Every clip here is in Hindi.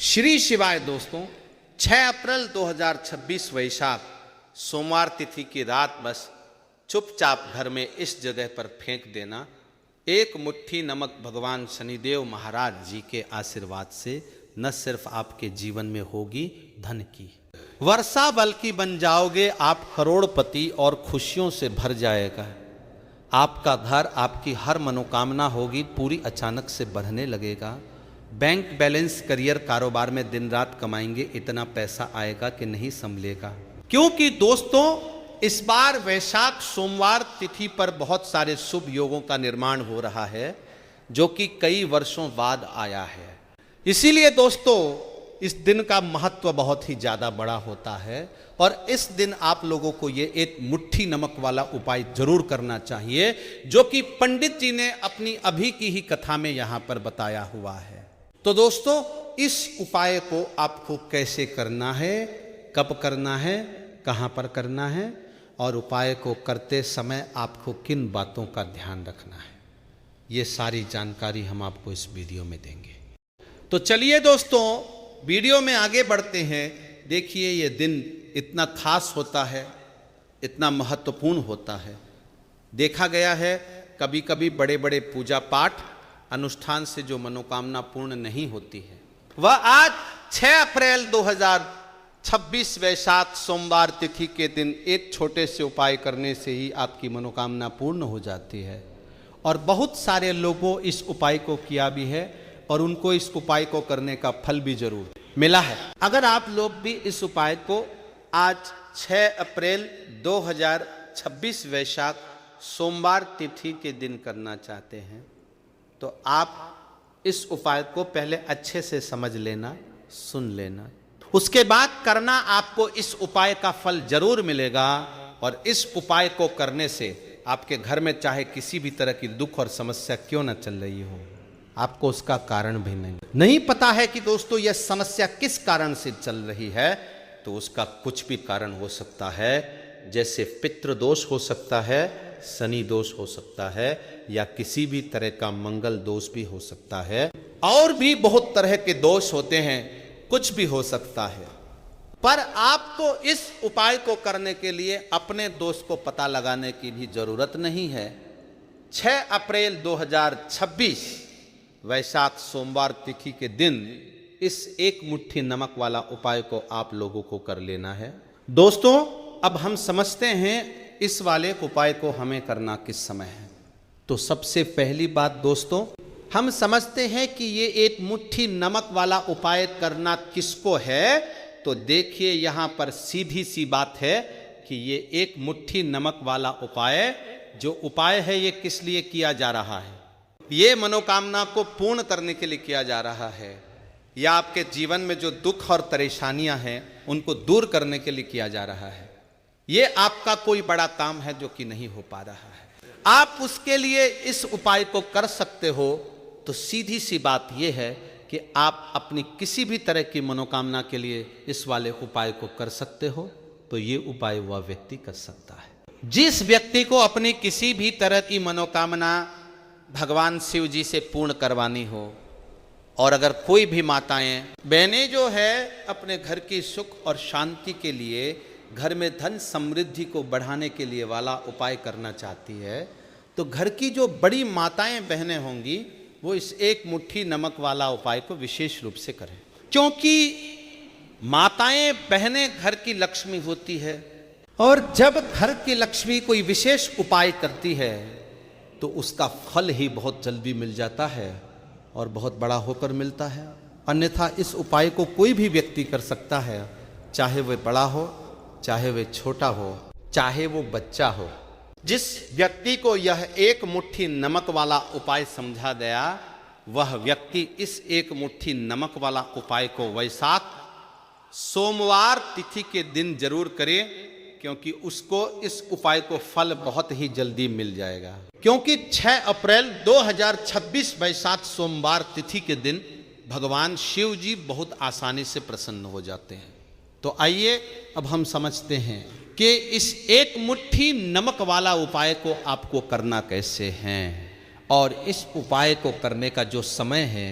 श्री शिवाय दोस्तों, 6 अप्रैल 2026 वैशाख सोमवार तिथि की रात बस चुपचाप घर में इस जगह पर फेंक देना। एक मुट्ठी नमक भगवान शनिदेव महाराज जी के आशीर्वाद से न सिर्फ आपके जीवन में होगी धन की वर्षा, बल्कि बन जाओगे आप करोड़पति और खुशियों से भर जाएगा आपका घर। आपकी हर मनोकामना होगी पूरी, अचानक से बढ़ने लगेगा। बैंक बैलेंस, करियर, कारोबार में दिन रात कमाएंगे, इतना पैसा आएगा कि नहीं संभलेगा। क्योंकि दोस्तों इस बार वैशाख सोमवार तिथि पर बहुत सारे शुभ योगों का निर्माण हो रहा है जो कि कई वर्षों बाद आया है। इसीलिए दोस्तों इस दिन का महत्व बहुत ही ज़्यादा बड़ा होता है और इस दिन आप लोगों को ये एक मुट्ठी नमक वाला उपाय जरूर करना चाहिए जो कि पंडित जी ने अपनी अभी की ही कथा में यहाँ पर बताया हुआ है। तो दोस्तों इस उपाय को आपको कैसे करना है, कब करना है, कहाँ पर करना है और उपाय को करते समय आपको किन बातों का ध्यान रखना है, ये सारी जानकारी हम आपको इस वीडियो में देंगे। तो चलिए दोस्तों वीडियो में आगे बढ़ते हैं। देखिए ये दिन इतना खास होता है, इतना महत्वपूर्ण होता है। देखा गया है कभी कभी बड़े बड़े पूजा पाठ अनुष्ठान से जो मनोकामना पूर्ण नहीं होती है वह आज 6 अप्रैल 2026 वैशाख सोमवार तिथि के दिन एक छोटे से उपाय करने से ही आपकी मनोकामना पूर्ण हो जाती है। और बहुत सारे लोगों इस उपाय को किया भी है और उनको इस उपाय को करने का फल भी जरूर मिला है। अगर आप लोग भी इस उपाय को आज 6 अप्रैल 2026 वैशाख सोमवार तिथि के दिन करना चाहते हैं तो आप इस उपाय को पहले अच्छे से समझ लेना, सुन लेना, उसके बाद करना। आपको इस उपाय का फल जरूर मिलेगा और इस उपाय को करने से आपके घर में चाहे किसी भी तरह की दुख और समस्या क्यों न चल रही हो, आपको उसका कारण भी नहीं पता है कि दोस्तों यह समस्या किस कारण से चल रही है, तो उसका कुछ भी कारण हो सकता है। जैसे पितृ दोष हो सकता है, शनि दोष हो सकता है या किसी भी तरह का मंगल दोष भी हो सकता है और भी बहुत तरह के दोष होते हैं, कुछ भी हो सकता है। पर आपको इस उपाय को करने के लिए अपने दोष को पता लगाने की भी जरूरत नहीं है। 6 अप्रैल 2026 वैशाख सोमवार तिथि के दिन इस एक मुट्ठी नमक वाला उपाय को आप लोगों को कर लेना है। दोस्तों अब हम समझते हैं इस वाले उपाय को हमें करना किस समय है। तो सबसे पहली बात दोस्तों, हम समझते हैं कि ये एक मुट्ठी नमक वाला उपाय करना किसको है। तो देखिए यहाँ पर सीधी सी बात है कि ये एक मुट्ठी नमक वाला उपाय जो उपाय है ये किस लिए किया जा रहा है। ये मनोकामना को पूर्ण करने के लिए किया जा रहा है या आपके जीवन में जो दुख और परेशानियां हैं उनको दूर करने के लिए किया जा रहा है। ये आपका कोई बड़ा काम है जो कि नहीं हो पा रहा है, आप उसके लिए इस उपाय को कर सकते हो। तो सीधी सी बात यह है कि आप अपनी किसी भी तरह की मनोकामना के लिए इस वाले उपाय को कर सकते हो। तो ये उपाय वह व्यक्ति कर सकता है जिस व्यक्ति को अपनी किसी भी तरह की मनोकामना भगवान शिव जी से पूर्ण करवानी हो। और अगर कोई भी माताएं बहनें जो है अपने घर की सुख और शांति के लिए, घर में धन समृद्धि को बढ़ाने के लिए वाला उपाय करना चाहती है तो घर की जो बड़ी माताएं बहनें होंगी वो इस एक मुट्ठी नमक वाला उपाय को विशेष रूप से करें। क्योंकि माताएं बहनें घर की लक्ष्मी होती है और जब घर की लक्ष्मी कोई विशेष उपाय करती है तो उसका फल ही बहुत जल्दी मिल जाता है और बहुत बड़ा होकर मिलता है। अन्यथा इस उपाय को कोई भी व्यक्ति कर सकता है, चाहे वह बड़ा हो, चाहे वह छोटा हो, चाहे वो बच्चा हो। जिस व्यक्ति को यह एक मुट्ठी नमक वाला उपाय समझा गया वह व्यक्ति इस एक मुट्ठी नमक वाला उपाय को वैशाख सोमवार तिथि के दिन जरूर करे, क्योंकि उसको इस उपाय को फल बहुत ही जल्दी मिल जाएगा। क्योंकि 6 अप्रैल 2026 वैशाख सोमवार तिथि के दिन भगवान शिव जी बहुत आसानी से प्रसन्न हो जाते हैं। तो आइए अब हम समझते हैं कि इस एक मुट्ठी नमक वाला उपाय को आपको करना कैसे है और इस उपाय को करने का जो समय है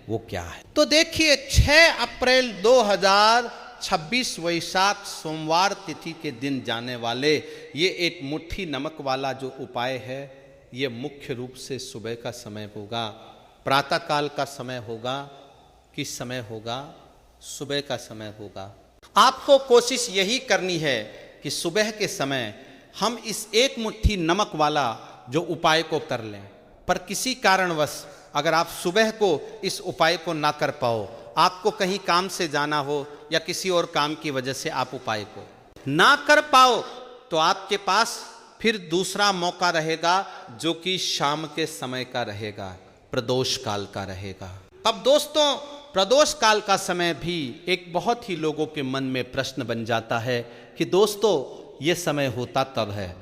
वो क्या है। तो देखिए 6 अप्रैल 2026 वैशाख सोमवार तिथि के दिन जाने वाले ये एक मुट्ठी नमक वाला जो उपाय है, ये मुख्य रूप से सुबह का समय होगा, प्रातः काल का समय होगा। किस समय होगा? सुबह का समय होगा। आपको कोशिश यही करनी है कि सुबह के समय हम इस एक मुट्ठी नमक वाला जो उपाय को कर लें। पर किसी कारणवश अगर आप सुबह को इस उपाय को ना कर पाओ, आपको कहीं काम से जाना हो या किसी और काम की वजह से आप उपाय को ना कर पाओ, तो आपके पास फिर दूसरा मौका रहेगा जो कि शाम के समय का रहेगा, प्रदोष काल का रहेगा। अब दोस्तों, प्रदोष काल का समय भी एक बहुत ही लोगों के मन में प्रश्न बन जाता है कि दोस्तों ये समय होता तब है,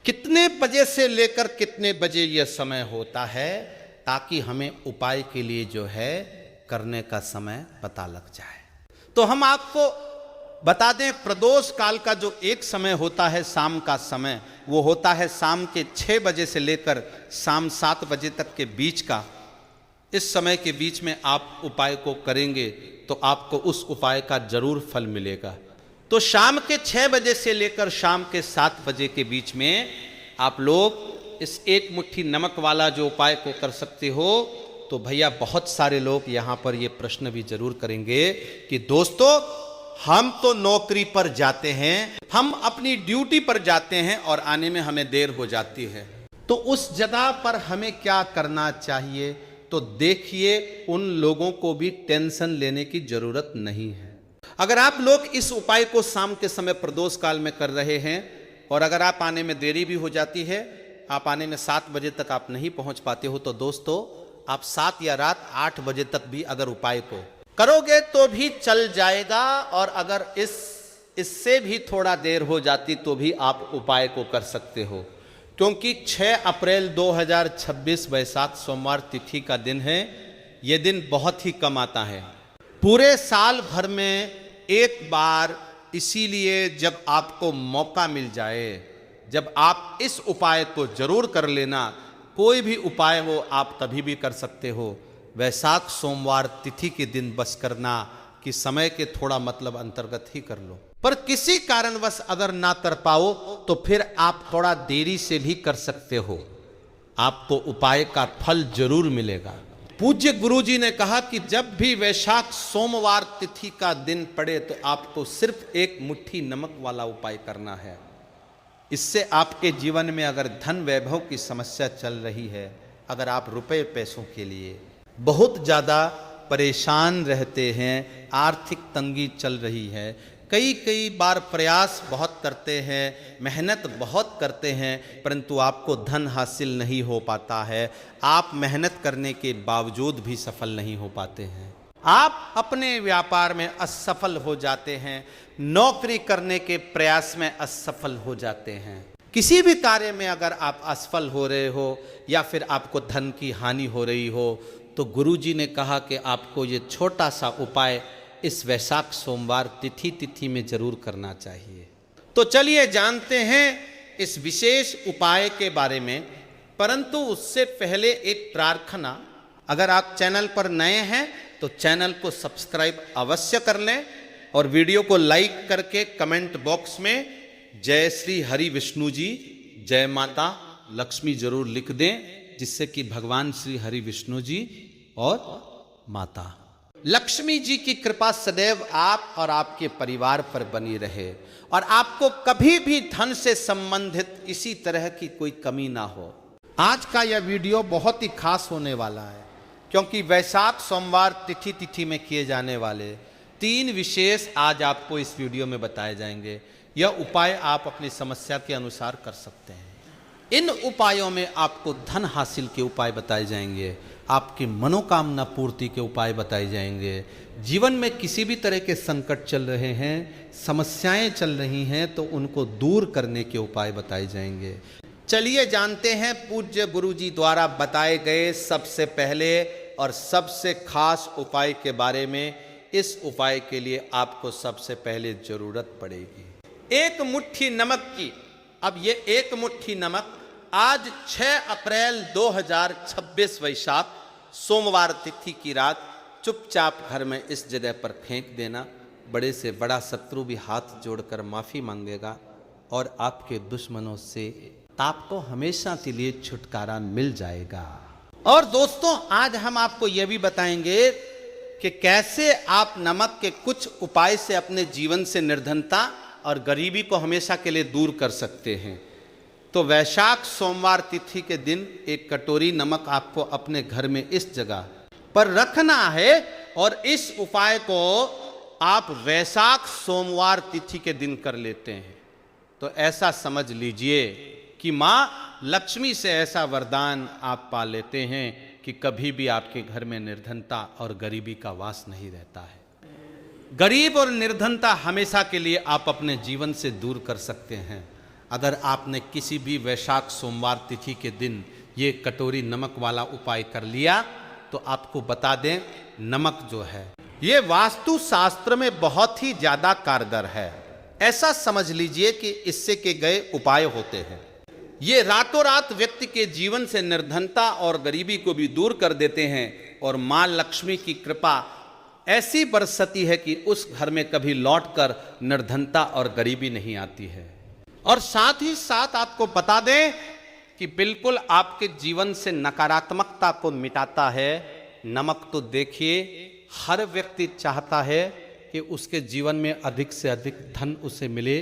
कितने बजे से लेकर कितने बजे यह समय होता है, ताकि हमें उपाय के लिए जो है करने का समय पता लग जाए। तो हम आपको बता दें, प्रदोष काल का जो एक समय होता है शाम का समय, वो होता है शाम के 6 बजे से लेकर शाम 7 बजे तक के बीच का। इस समय के बीच में आप उपाय को करेंगे तो आपको उस उपाय का जरूर फल मिलेगा। तो शाम के 6 बजे से लेकर शाम के 7 बजे के बीच में आप लोग इस एक मुट्ठी नमक वाला जो उपाय को कर सकते हो। तो भैया बहुत सारे लोग यहाँ पर ये प्रश्न भी जरूर करेंगे कि दोस्तों हम तो नौकरी पर जाते हैं, हम अपनी ड्यूटी पर जाते हैं और आने में हमें देर हो जाती है, तो उस जगह पर हमें क्या करना चाहिए। तो देखिए, उन लोगों को भी टेंशन लेने की जरूरत नहीं है। अगर आप लोग इस उपाय को शाम के समय प्रदोष काल में कर रहे हैं और अगर आप आने में देरी भी हो जाती है, आप आने में 7 बजे तक आप नहीं पहुंच पाते हो, तो दोस्तों आप 7 या रात 8 बजे तक भी अगर उपाय को करोगे तो भी चल जाएगा। और अगर इससे भी थोड़ा देर हो जाती तो भी आप उपाय को कर सकते हो, क्योंकि 6 अप्रैल 2026 वैशाख सोमवार तिथि का दिन है। यह दिन बहुत ही कम आता है पूरे साल भर में एक बार। इसीलिए जब आपको मौका मिल जाए, जब आप इस उपाय को जरूर कर लेना। कोई भी उपाय हो आप कभी भी कर सकते हो, वैशाख सोमवार तिथि के दिन बस करना कि समय के थोड़ा मतलब अंतर्गत ही कर लो। पर किसी कारणवश अगर ना कर पाओ तो फिर आप थोड़ा देरी से भी कर सकते हो, आपको उपाय का फल जरूर मिलेगा। पूज्य गुरुजी ने कहा कि जब भी वैशाख सोमवार तिथि का दिन पड़े तो आपको सिर्फ एक मुट्ठी नमक वाला उपाय करना है। इससे आपके जीवन में अगर धन वैभव की समस्या चल रही है, अगर आप रुपए पैसों के लिए बहुत ज़्यादा परेशान रहते हैं, आर्थिक तंगी चल रही है, कई बार प्रयास बहुत करते हैं, मेहनत बहुत करते हैं, परंतु आपको धन हासिल नहीं हो पाता है, आप मेहनत करने के बावजूद भी सफल नहीं हो पाते हैं, आप अपने व्यापार में असफल हो जाते हैं, नौकरी करने के प्रयास में असफल हो जाते हैं, किसी भी कार्य में अगर आप असफल हो रहे हो या फिर आपको धन की हानि हो रही हो, तो गुरुजी ने कहा कि आपको ये छोटा सा उपाय इस वैशाख सोमवार तिथि में जरूर करना चाहिए। तो चलिए जानते हैं इस विशेष उपाय के बारे में, परंतु उससे पहले एक प्रार्थना। अगर आप चैनल पर नए हैं तो चैनल को सब्सक्राइब अवश्य कर लें और वीडियो को लाइक करके कमेंट बॉक्स में जय श्री हरि विष्णु जी, जय माता लक्ष्मी जरूर लिख दें, जिससे कि भगवान श्री हरि विष्णु जी और माता लक्ष्मी जी की कृपा सदैव आप और आपके परिवार पर बनी रहे और आपको कभी भी धन से संबंधित किसी तरह की कोई कमी ना हो। आज का यह वीडियो बहुत ही खास होने वाला है, क्योंकि वैशाख सोमवार तिथि में किए जाने वाले 3 विशेष आज आपको इस वीडियो में बताए जाएंगे। यह उपाय आप अपनी समस्या के अनुसार कर सकते हैं। इन उपायों में आपको धन हासिल के उपाय बताए जाएंगे, आपकी मनोकामना पूर्ति के उपाय बताए जाएंगे। जीवन में किसी भी तरह के संकट चल रहे हैं, समस्याएं चल रही हैं, तो उनको दूर करने के उपाय बताए जाएंगे। चलिए जानते हैं पूज्य गुरुजी द्वारा बताए गए सबसे पहले और सबसे खास उपाय के बारे में। इस उपाय के लिए आपको सबसे पहले जरूरत पड़ेगी एक मुट्ठी नमक की। अब ये एक मुट्ठी नमक आज 6 अप्रैल 2026 वैशाख सोमवार तिथि की रात चुपचाप घर में इस जगह पर फेंक देना। बड़े से बड़ा शत्रु भी हाथ जोड़कर माफ़ी मांगेगा और आपके दुश्मनों से आपको हमेशा के लिए छुटकारा मिल जाएगा। और दोस्तों, आज हम आपको यह भी बताएंगे कि कैसे आप नमक के कुछ उपाय से अपने जीवन से निर्धनता और गरीबी को हमेशा के लिए दूर कर सकते हैं। तो वैशाख सोमवार तिथि के दिन एक कटोरी नमक आपको अपने घर में इस जगह पर रखना है और इस उपाय को आप वैशाख सोमवार तिथि के दिन कर लेते हैं तो ऐसा समझ लीजिए कि माँ लक्ष्मी से ऐसा वरदान आप पा लेते हैं कि कभी भी आपके घर में निर्धनता और गरीबी का वास नहीं रहता है। गरीब और निर्धनता हमेशा के लिए आप अपने जीवन से दूर कर सकते हैं अगर आपने किसी भी वैशाख सोमवार तिथि के दिन ये कटोरी नमक वाला उपाय कर लिया। तो आपको बता दें, नमक जो है ये वास्तु शास्त्र में बहुत ही ज्यादा कारगर है। ऐसा समझ लीजिए कि इससे के गए उपाय होते हैं, ये रातों रात व्यक्ति के जीवन से निर्धनता और गरीबी को भी दूर कर देते हैं और मां लक्ष्मी की कृपा ऐसी बरसती है कि उस घर में कभी लौटकर निर्धनता और गरीबी नहीं आती है। और साथ ही साथ आपको बता दें कि बिल्कुल आपके जीवन से नकारात्मकता को मिटाता है नमक। तो देखिए, हर व्यक्ति चाहता है कि उसके जीवन में अधिक से अधिक धन उसे मिले,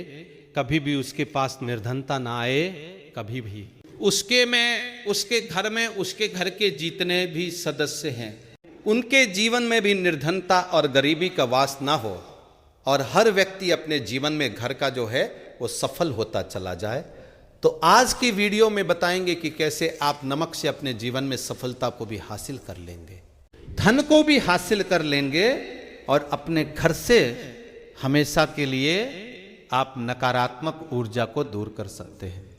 कभी भी उसके पास निर्धनता ना आए, कभी भी उसके घर में उसके घर के जितने भी सदस्य हैं उनके जीवन में भी निर्धनता और गरीबी का वास ना हो और हर व्यक्ति अपने जीवन में घर का जो है वो सफल होता चला जाए। तो आज की वीडियो में बताएंगे कि कैसे आप नमक से अपने जीवन में सफलता को भी हासिल कर लेंगे, धन को भी हासिल कर लेंगे और अपने घर से हमेशा के लिए आप नकारात्मक ऊर्जा को दूर कर सकते हैं।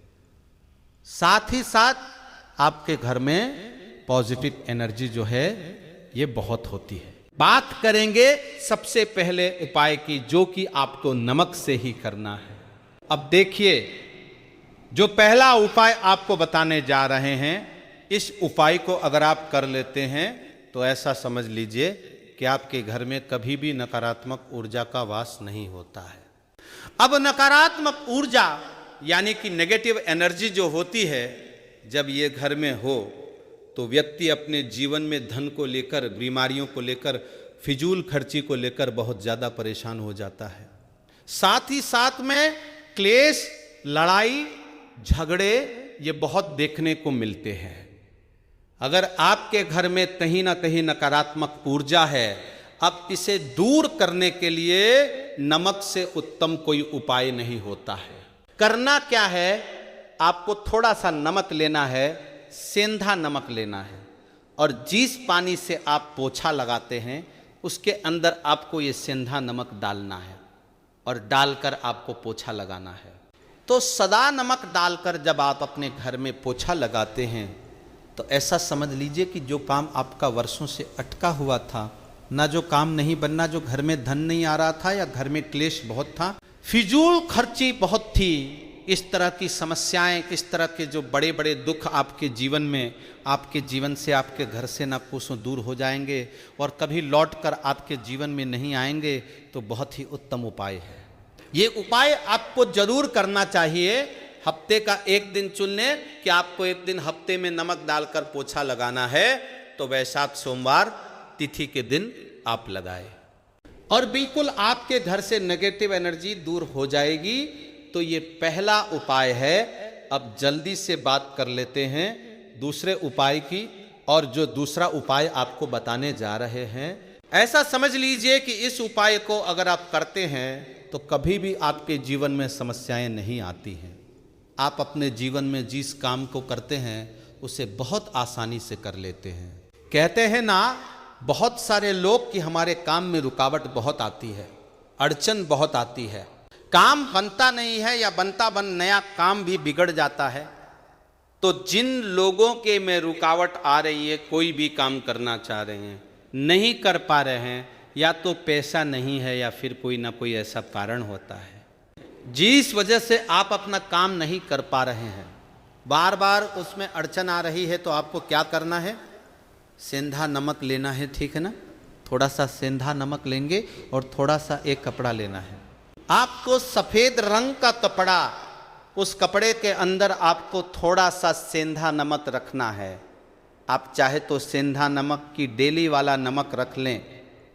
साथ ही साथ आपके घर में पॉजिटिव एनर्जी जो है ये बहुत होती है। बात करेंगे सबसे पहले उपाय की, जो कि आपको नमक से ही करना है। अब देखिए, जो पहला उपाय आपको बताने जा रहे हैं, इस उपाय को अगर आप कर लेते हैं तो ऐसा समझ लीजिए कि आपके घर में कभी भी नकारात्मक ऊर्जा का वास नहीं होता है। अब नकारात्मक ऊर्जा यानी कि नेगेटिव एनर्जी जो होती है, जब ये घर में हो तो व्यक्ति अपने जीवन में धन को लेकर, बीमारियों को लेकर, फिजूल खर्ची को लेकर बहुत ज़्यादा परेशान हो जाता है। साथ ही साथ में क्लेश, लड़ाई, झगड़े ये बहुत देखने को मिलते हैं। अगर आपके घर में कहीं ना कहीं नकारात्मक ऊर्जा है, अब इसे दूर करने के लिए नमक से उत्तम कोई उपाय नहीं होता है। करना क्या है, आपको थोड़ा सा नमक लेना है, सेंधा नमक लेना है और जिस पानी से आप पोछा लगाते हैं उसके अंदर आपको ये सेंधा नमक डालना है और डालकर आपको पोछा लगाना है। तो सदा नमक डालकर जब आप अपने घर में पोछा लगाते हैं तो ऐसा समझ लीजिए कि जो काम आपका वर्षों से अटका हुआ था, ना जो काम नहीं बनना, जो घर में धन नहीं आ रहा था या घर में क्लेश बहुत था, फिजूल खर्ची बहुत थी, इस तरह की समस्याएं, इस तरह के जो बड़े बड़े दुख आपके जीवन में, आपके जीवन से, आपके घर से ना कोसों दूर हो जाएंगे और कभी लौटकर आपके जीवन में नहीं आएंगे। तो बहुत ही उत्तम उपाय है। ये उपाय आपको जरूर करना चाहिए। हफ्ते का एक दिन चुन लें कि आपको एक दिन हफ्ते में नमक डालकर पोछा लगाना है, तो वैशाख सोमवार तिथि के दिन आप लगाएं और बिल्कुल आपके घर से नेगेटिव एनर्जी दूर हो जाएगी। तो ये पहला उपाय है। अब जल्दी से बात कर लेते हैं दूसरे उपाय की। और जो दूसरा उपाय आपको बताने जा रहे हैं, ऐसा समझ लीजिए कि इस उपाय को अगर आप करते हैं तो कभी भी आपके जीवन में समस्याएं नहीं आती हैं। आप अपने जीवन में जिस काम को करते हैं उसे बहुत आसानी से कर लेते हैं। कहते हैं ना बहुत सारे लोग कि हमारे काम में रुकावट बहुत आती है, अड़चन बहुत आती है, काम बनता नहीं है या बनता बन नया काम भी बिगड़ जाता है। तो जिन लोगों के में रुकावट आ रही है, कोई भी काम करना चाह रहे हैं, नहीं कर पा रहे हैं, या तो पैसा नहीं है या फिर कोई ना कोई ऐसा कारण होता है जिस वजह से आप अपना काम नहीं कर पा रहे हैं, बार बार उसमें अड़चन आ रही है, तो आपको क्या करना है, सेंधा नमक लेना है, ठीक है ना, थोड़ा सा सेंधा नमक लेंगे और थोड़ा सा एक कपड़ा लेना है। आपको सफेद रंग का कपड़ा, उस कपड़े के अंदर आपको थोड़ा सा सेंधा नमक रखना है। आप चाहे तो सेंधा नमक की डेली वाला नमक रख लें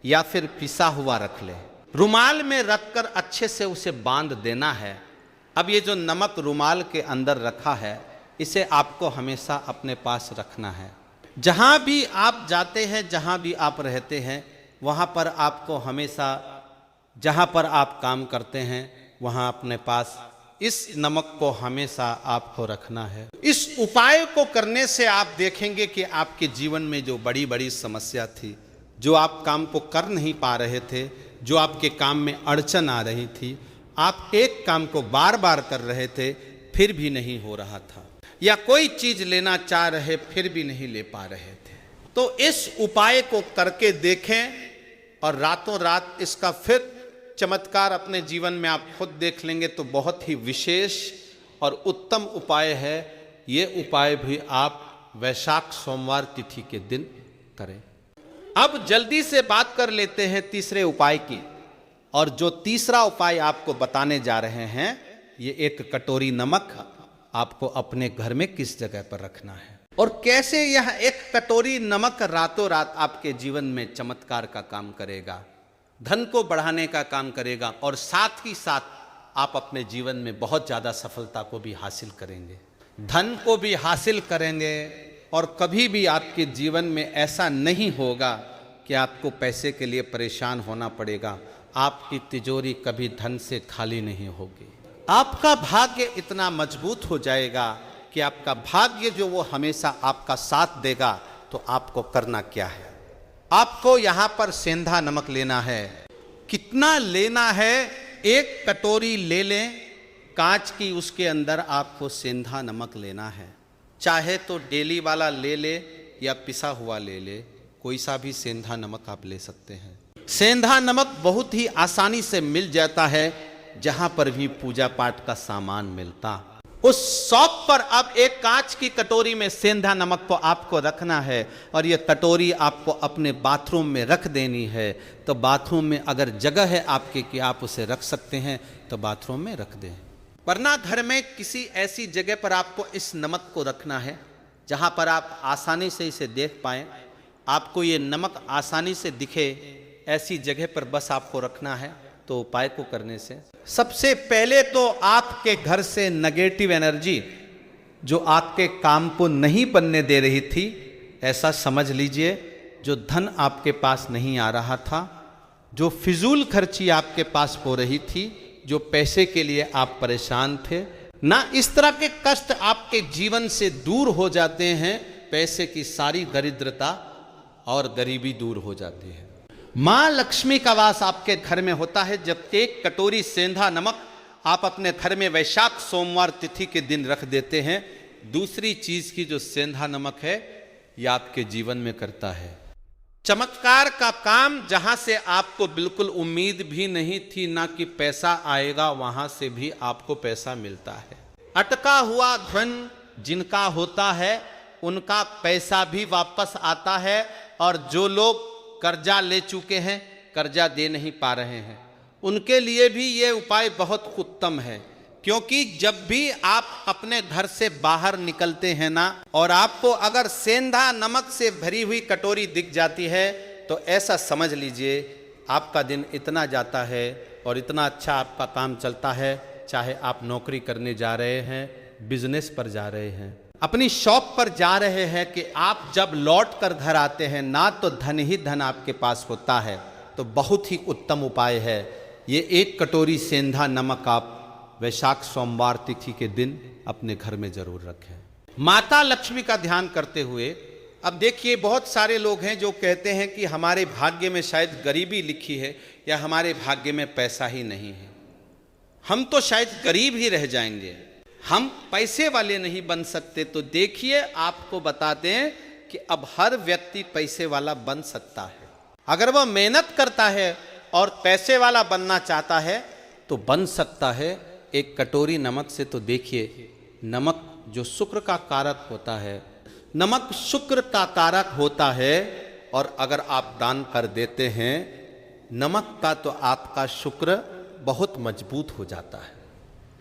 या फिर पिसा हुआ रख लें। रुमाल में रखकर अच्छे से उसे बांध देना है। अब ये जो नमक रुमाल के अंदर रखा है, इसे आपको हमेशा अपने पास रखना है। जहाँ भी आप जाते हैं, जहाँ भी आप रहते हैं, वहाँ पर आपको हमेशा, जहाँ पर आप काम करते हैं, वहाँ अपने पास इस नमक को हमेशा आपको रखना है। इस उपाय को करने से आप देखेंगे कि आपके जीवन में जो बड़ी बड़ी समस्या थी, जो आप काम को कर नहीं पा रहे थे, जो आपके काम में अड़चन आ रही थी, आप एक काम को बार बार कर रहे थे फिर भी नहीं हो रहा था, या कोई चीज लेना चाह रहे फिर भी नहीं ले पा रहे थे, तो इस उपाय को करके देखें और रातों रात इसका फिर चमत्कार अपने जीवन में आप खुद देख लेंगे। तो बहुत ही विशेष और उत्तम उपाय है। ये उपाय भी आप वैशाख सोमवार तिथि के दिन करें। अब जल्दी से बात कर लेते हैं तीसरे उपाय की। और जो तीसरा उपाय आपको बताने जा रहे हैं, ये एक कटोरी नमक आपको अपने घर में किस जगह पर रखना है और कैसे यह एक कटोरी नमक रातों रात आपके जीवन में चमत्कार का काम करेगा, धन को बढ़ाने का काम करेगा और साथ ही साथ आप अपने जीवन में बहुत ज़्यादा सफलता को भी हासिल करेंगे, धन को भी हासिल करेंगे। और कभी भी आपके जीवन में ऐसा नहीं होगा कि आपको पैसे के लिए परेशान होना पड़ेगा। आपकी तिजोरी कभी धन से खाली नहीं होगी। आपका भाग्य इतना मजबूत हो जाएगा कि आपका भाग्य जो वो हमेशा आपका साथ देगा। तो आपको करना क्या है, आपको यहां पर सेंधा नमक लेना है। कितना लेना है? एक कटोरी ले लें कांच की, उसके अंदर आपको सेंधा नमक लेना है। चाहे तो डेली वाला ले ले या पिसा हुआ ले ले, कोई सा भी सेंधा नमक आप ले सकते हैं। सेंधा नमक बहुत ही आसानी से मिल जाता है जहां पर भी पूजा पाठ का सामान मिलता। उस शॉप पर अब एक कांच की कटोरी में सेंधा नमक को आपको रखना है और ये कटोरी आपको अपने बाथरूम में रख देनी है। तो बाथरूम में अगर जगह है आपके कि आप उसे रख सकते हैं तो बाथरूम में रख दें, वरना घर में किसी ऐसी जगह पर आपको इस नमक को रखना है जहां पर आप आसानी से इसे देख पाएं, आपको ये नमक आसानी से दिखे, ऐसी जगह पर बस आपको रखना है। तो उपाय को करने से सबसे पहले तो आपके घर से नेगेटिव एनर्जी जो आपके काम को नहीं बनने दे रही थी, ऐसा समझ लीजिए, जो धन आपके पास नहीं आ रहा था, जो फिजूल खर्ची आपके पास हो रही थी, जो पैसे के लिए आप परेशान थे ना, इस तरह के कष्ट आपके जीवन से दूर हो जाते हैं। पैसे की सारी दरिद्रता और गरीबी दूर हो जाती है। मां लक्ष्मी का वास आपके घर में होता है जब एक कटोरी सेंधा नमक आप अपने घर में वैशाख सोमवार तिथि के दिन रख देते हैं। दूसरी चीज की जो सेंधा नमक है, यह आपके जीवन में करता है चमत्कार का काम। जहां से आपको बिल्कुल उम्मीद भी नहीं थी ना कि पैसा आएगा, वहां से भी आपको पैसा मिलता है। अटका हुआ धन जिनका होता है उनका पैसा भी वापस आता है, और जो लोग कर्जा ले चुके हैं, कर्जा दे नहीं पा रहे हैं, उनके लिए भी ये उपाय बहुत उत्तम है। क्योंकि जब भी आप अपने घर से बाहर निकलते हैं ना, और आपको अगर सेंधा नमक से भरी हुई कटोरी दिख जाती है, तो ऐसा समझ लीजिए आपका दिन इतना जाता है और इतना अच्छा आपका काम चलता है। चाहे आप नौकरी करने जा रहे हैं, बिजनेस पर जा रहे हैं, अपनी शॉप पर जा रहे हैं, कि आप जब लौट कर घर आते हैं ना, तो धन ही धन आपके पास होता है। तो बहुत ही उत्तम उपाय है ये। एक कटोरी सेंधा नमक आप वैशाख सोमवार तिथि के दिन अपने घर में जरूर रखें, माता लक्ष्मी का ध्यान करते हुए। अब देखिए, बहुत सारे लोग हैं जो कहते हैं कि हमारे भाग्य में शायद गरीबी लिखी है, या हमारे भाग्य में पैसा ही नहीं है, हम तो शायद गरीब ही रह जाएंगे, हम पैसे वाले नहीं बन सकते। तो देखिए, आपको बताते हैं कि अब हर व्यक्ति पैसे वाला बन सकता है। अगर वह मेहनत करता है और पैसे वाला बनना चाहता है तो बन सकता है। एक कटोरी नमक से तो देखिए, नमक जो शुक्र का कारक होता है, नमक शुक्र का कारक होता है, और अगर आप दान कर देते हैं नमक का, तो आपका शुक्र बहुत मजबूत हो जाता है।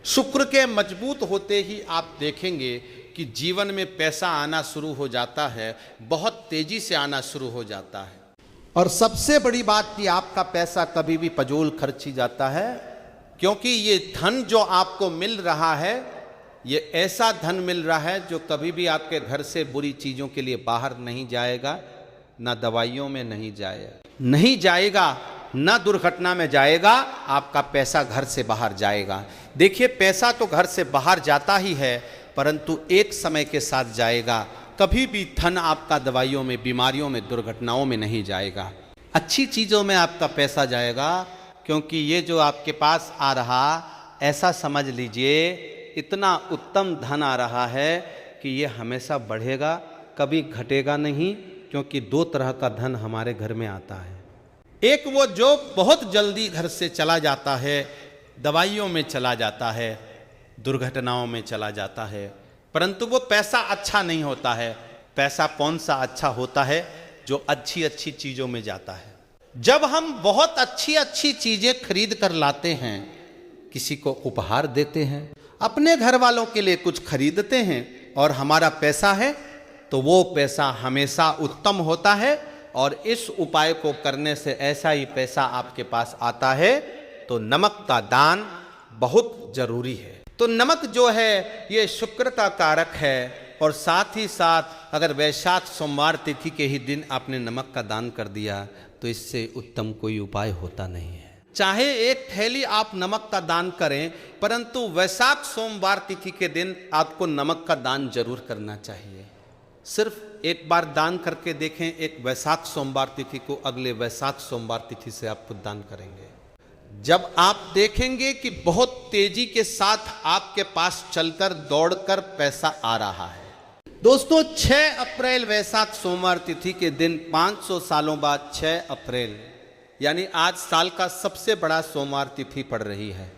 शुक्र के मजबूत होते ही आप देखेंगे कि जीवन में पैसा आना शुरू हो जाता है, बहुत तेजी से आना शुरू हो जाता है। और सबसे बड़ी बात कि आपका पैसा कभी भी फजूल खर्ची जाता है, क्योंकि ये धन जो आपको मिल रहा है, ये ऐसा धन मिल रहा है जो कभी भी आपके घर से बुरी चीज़ों के लिए बाहर नहीं जाएगा, ना दवाइयों में नहीं जाएगा, ना दुर्घटना में जाएगा। आपका पैसा घर से बाहर जाएगा। देखिए, पैसा तो घर से बाहर जाता ही है, परंतु एक समय के साथ जाएगा। कभी भी धन आपका दवाइयों में, बीमारियों में, दुर्घटनाओं में नहीं जाएगा। अच्छी चीज़ों में आपका पैसा जाएगा, क्योंकि ये जो आपके पास आ रहा, ऐसा समझ लीजिए इतना उत्तम धन आ रहा है कि ये हमेशा बढ़ेगा, कभी घटेगा नहीं। क्योंकि दो तरह का धन हमारे घर में आता है। एक वो जो बहुत जल्दी घर से चला जाता है, दवाइयों में चला जाता है, दुर्घटनाओं में चला जाता है, परंतु वो पैसा अच्छा नहीं होता है। पैसा कौन सा अच्छा होता है? जो अच्छी अच्छी चीज़ों में जाता है। जब हम बहुत अच्छी अच्छी चीज़ें खरीद कर लाते हैं, किसी को उपहार देते हैं, अपने घर वालों के लिए कुछ खरीदते हैं, और हमारा पैसा है, तो वो पैसा हमेशा उत्तम होता है। और इस उपाय को करने से ऐसा ही पैसा आपके पास आता है। तो नमक का दान बहुत जरूरी है। तो नमक जो है ये शुक्र का कारक है, और साथ ही साथ अगर वैशाख सोमवार तिथि के ही दिन आपने नमक का दान कर दिया, तो इससे उत्तम कोई उपाय होता नहीं है। चाहे एक थैली आप नमक का दान करें, परंतु वैशाख सोमवार तिथि के दिन आपको नमक का दान जरूर करना चाहिए। सिर्फ एक बार दान करके देखें, एक वैशाख सोमवार तिथि को, अगले वैशाख सोमवार तिथि से आप खुद दान करेंगे। जब आप देखेंगे कि बहुत तेजी के साथ आपके पास चलकर दौड़कर पैसा आ रहा है। दोस्तों, 6 अप्रैल वैशाख सोमवार तिथि के दिन 500 सालों बाद 6 अप्रैल, यानी आज साल का सबसे बड़ा सोमवार तिथि पड़ रही है।